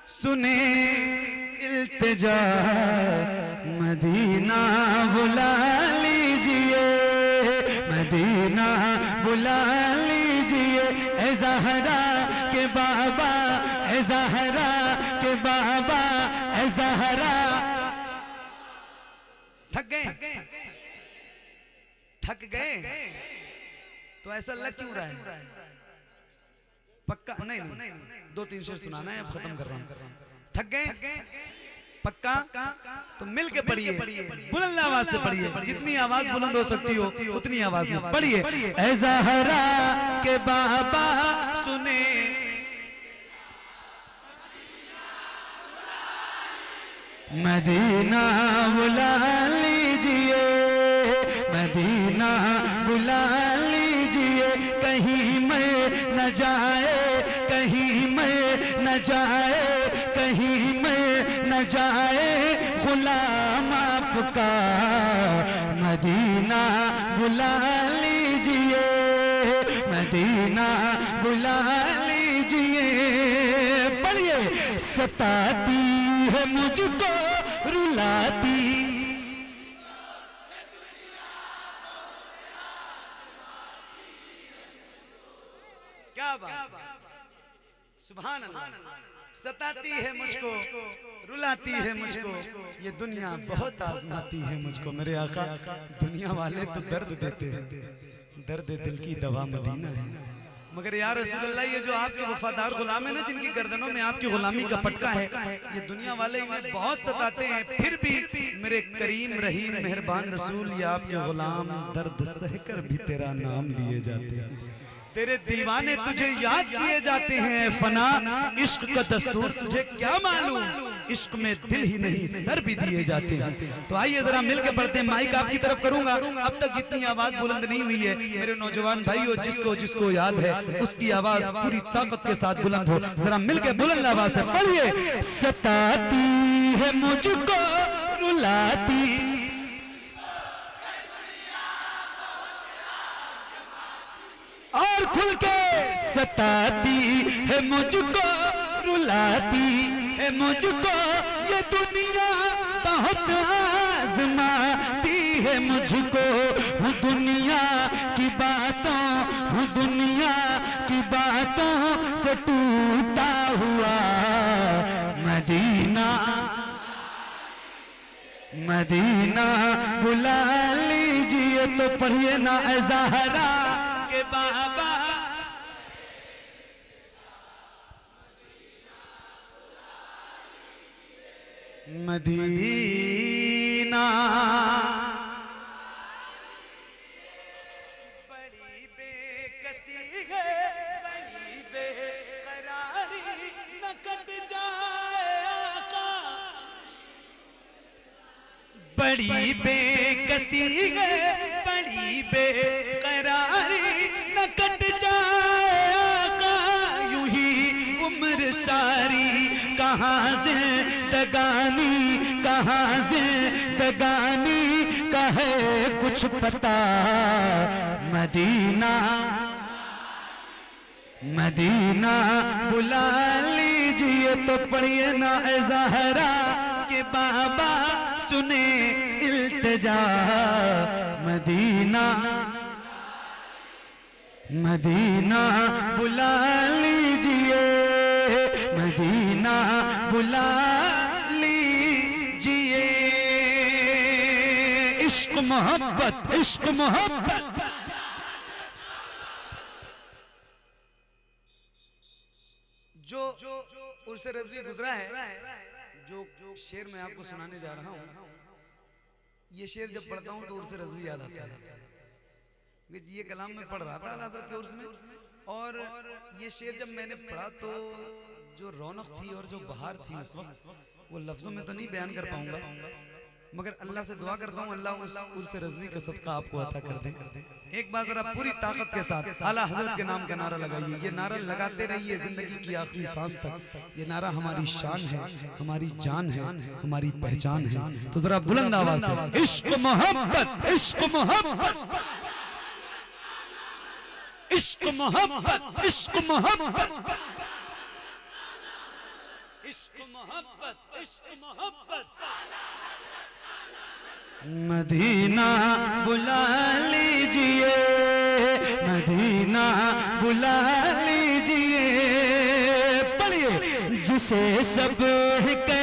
सुने इल्तिजा मदीना बुला लीजिए, मदीना बुला लीजिए। ए ज़हरा के बाबा, ए ज़हरा के बाबा, ए ज़हरा। थक गए, थक गए तो ऐसा लग क्यों रहा है? पक्का नहीं नहीं, दो तीन शेर सुनाना है, अब खत्म कर रहा हूं। थक गए पक्का? तो मिल के पढ़िए, बुलंद आवाज से पढ़िए, जितनी आवाज बुलंद हो सकती हो उतनी आवाज में पढ़िए। ऐ ज़हरा के बाबा सुने, मदीना बुला लीजिए, मदीना बुला लीजिए। कहीं मैं न जाए, कहीं मैं न जाए, कहीं मैं न जाए गुलाम आपका, मदीना बुला लीजिए, मदीना बुला लीजिए। पढ़िए। सताती है मुझको रुलाती, क्या बात, सुभान अल्लाह। सताती है मुझको, रुलाती है मुझको, ये दुनिया बहुत आजमाती है मुझको। मेरे आका दुनिया वाले तो दर्द देते हैं, दर्द दिल की दवा मदीना है। मगर या रसूल अल्लाह, ये जो आपके वफादार गुलाम है ना, जिनकी गर्दनों में आपकी गुलामी का पटका है, ये दुनिया वाले इन्हें बहुत सताते हैं, फिर भी मेरे करीम रहीम मेहरबान रसूल, ये आपके गुलाम दर्द सहकर भी तेरा नाम लिए जाते हैं। तेरे दीवाने तुझे याद किए जाते हैं। फना इश्क का दस्तूर तुझे क्या मालूम, इश्क में दिल ही नहीं सर भी दिए जाते हैं। तो आइए जरा मिलकर पढ़ते हैं। माइक आपकी तरफ करूंगा। अब तक इतनी आवाज बुलंद नहीं हुई है मेरे नौजवान भाइयों, जिसको जिसको याद है उसकी आवाज पूरी ताकत के साथ बुलंद हो। जरा मिलकर बुलंद आवाज से पढ़िए। सताती है मुझको रुलाती, और खुल के। सताती है मुझको रुलाती है मुझको, ये दुनिया बहुत आजमाती है मुझको। हूँ दुनिया की बातों, हूँ दुनिया की बातों से टूटा हुआ, मदीना मदीना बुला लीजिए। तो पढ़िए ना ऐ ज़हरा के बाबा, मदीना बड़ी बेकसी है, बड़ी बेकरारी, न कट जाए आका। बड़ी बेकसी है, बड़ी बेकरारी, न कट जाए आका। यूं ही उम्र सारी कहाँ जिंदगानी, कहाँ जिंदगानी का है कुछ पता। मदीना मदीना बुला लीजिए। तो पढ़िए ना ऐ ज़हरा के बाबा सुने इल्तिजा, मदीना मदीना बुला लीजिए, मदीना बुला लीजिए। इश्क मोहब्बत, इश्क मोहब्बत। जो उर्से रज़वी गुजरा है, जो शेर मैं आपको सुनाने जा रहा हूँ, ये शेर जब पढ़ता हूँ तो उर्से रज़वी याद आता है। ये कलाम में पढ़ रहा था हज़रत के उर्स में, और ये शेर जब मैंने पढ़ा तो जो रौनक थी और जो बहार थी उस वक्त, वो लफ्ज़ों में तो नहीं बयान कर पाऊंगा, मगर अल्लाह से दुआ करता हूँ अल्लाह उस उर्स रज़वी का सदका आपको अता कर दे। एक बार जरा पूरी ताकत के साथ आला हजरत के नाम का नारा लगाइए। ये नारा लगाते रहिए जिंदगी की आखिरी सांस तक। ये नारा हमारी शान है, हमारी जान है, हमारी पहचान है। तो जरा बुलंद आवाज से इश्क मोहब्बत, इश्क मोहब्बत, इश्क मोहब्बत, इश्क मोहब्बत, इश्क इश्क मोहब्बत, इश्क मोहब्बत। मदीना बुला लीजिए, मदीना बुला लीजिए, पढ़िए। जिसे सब कहते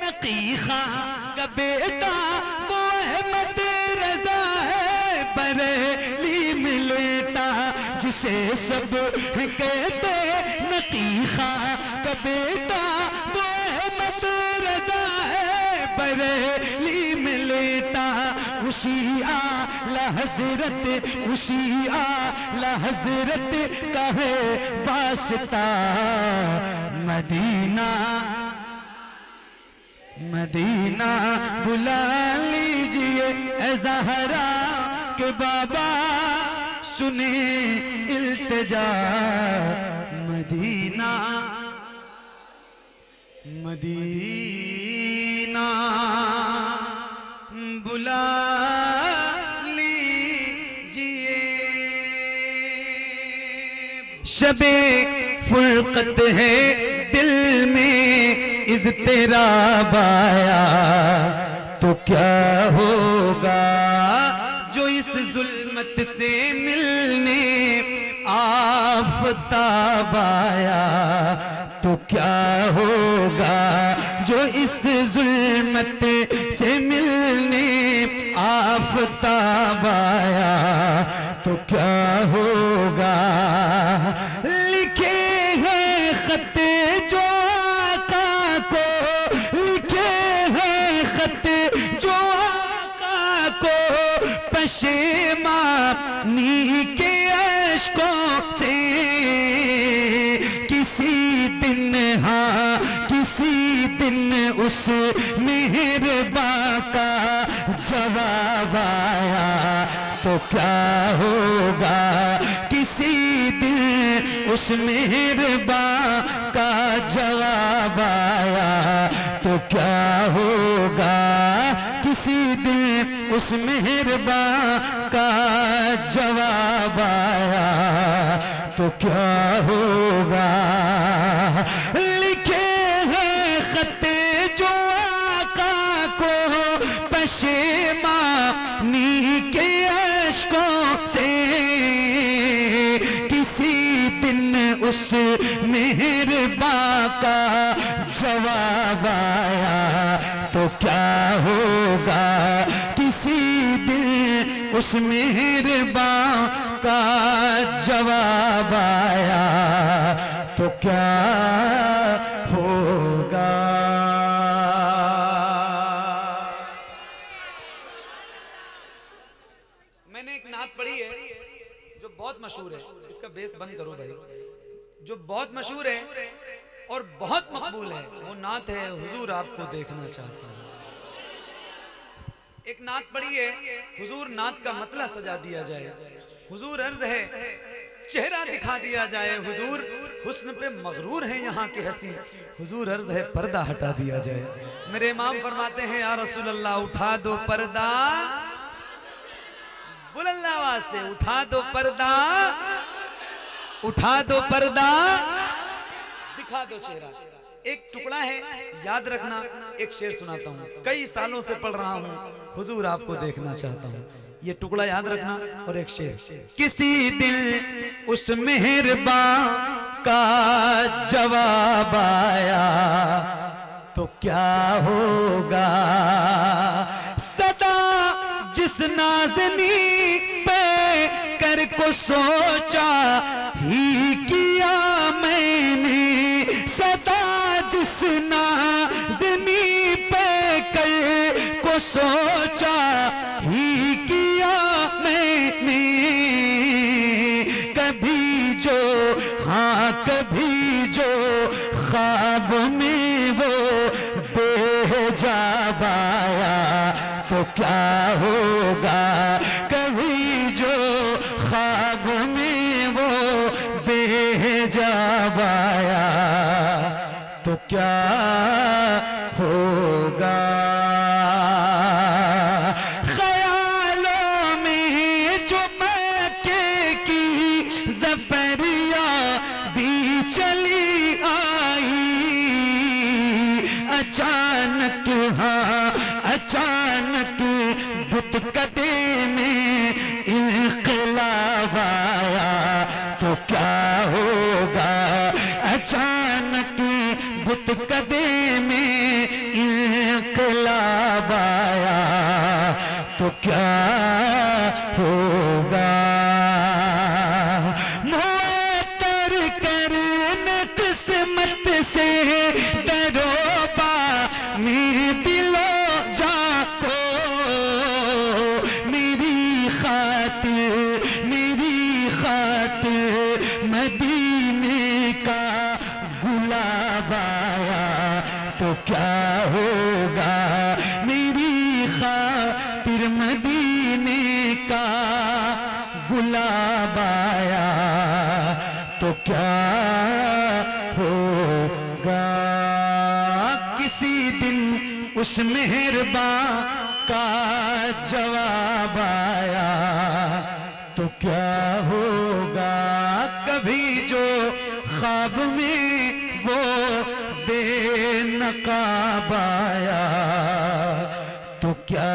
नकीखा का बेटा वो अहमद रजा है बरेली मिलता। जिसे सब कहते नकीखा का बेटा वो अहमद रजा है बरेली मिलता। उसी आला हजरत, उसी आला हजरत का है वास्ता। मदीना मदीना बुला लीजिए ए ज़हरा के बाबा सुने इल्तिजा। मदीना मदीना बुला लीजिए। शबे फुरकत है दिल में इज़्तिराब आया तो क्या होगा जो इस जुल्मत से मिलने आफताब आया। तो क्या होगा जो इस जुल्मत से मिलने आफताब आया। तो क्या होगा लिखे हैं खत जो आका को, लिखे हैं खत जो आका को पशेमानी के अश्कों से। किसी दिन हाँ किसी दिन उस मेहरबां का जवाब आया तो क्या होगा। किसी दिन उस मेहरबां का जवाब आया तो क्या होगा। किसी दिन उस मेहरबां का जवाब आया तो क्या होगा। लिखे हैं खत जो आका को पशेमानी के अश्कों से। किसी दिन उस मेहरबां का जवाब आया तो क्या होगा। किसी दिन उस मेहरबां का जवाब आया तो क्या होगा। मैंने एक नात पढ़ी है जो बहुत मशहूर है, इसका बेस बंद करो भाई, जो बहुत मशहूर है और बहुत मकबूल है। वो नात है हुजूर आपको देखना चाहता हूँ। एक नात पढ़ी है, हुजूर नात का मतला सजा दिया जाए। हुजूर अर्ज है चेहरा दिखा दिया जाए। हुजूर हुस्न पे मगरूर है यहाँ के हंसी। हुजूर अर्ज है पर्दा हटा दिया जाए। मेरे इमाम फरमाते हैं या रसूल अल्लाह उठा दो पर्दा, बुलंद आवाज से उठा दो पर्दा, उठा दो पर्दा, दिखा दो चेहरा। एक टुकड़ा है याद रखना, एक शेर सुनाता हूँ। कई सालों से पढ़ रहा हूँ, हुजूर आपको देखना चाहता हूँ। ये टुकड़ा याद रखना और एक शेर। किसी दिन उस मेहरबां का जवाब आया तो क्या होगा। सदा जिस नाज़नी पे कर को सोचा ही किया मैंने, सदा जिस नाज़नी पे कर को सोचा ही किया मैंने। कभी जो हाँ कभी जो ख्वाब में वो बेहिजाब आया तो क्या होगा। कभी जो ख्वाब में वो बेहिजाब आया तो क्या होगा। ख्यालों में जो मक्के की ज़फ़रिया भी चली आई, अचानक, हाँ अचानक बुत कदे में इंक़िलाब आया तो क्या होगा। अचानक बुत कदे में इंक़िलाब आया तो क्या होगा। मुअत्तर करने किस्मत से दरोबा में दिलो जाको, मेरी खातिर मदीने का गुलाब आया तो क्या होगा। मेरी खातिर मदीने का गुलाब आया तो क्या होगा। किसी दिन उस मेहरबान का जवाब आया तो क्या होगा। कभी जो ख्वाब में वो बेनकाब आया तो क्या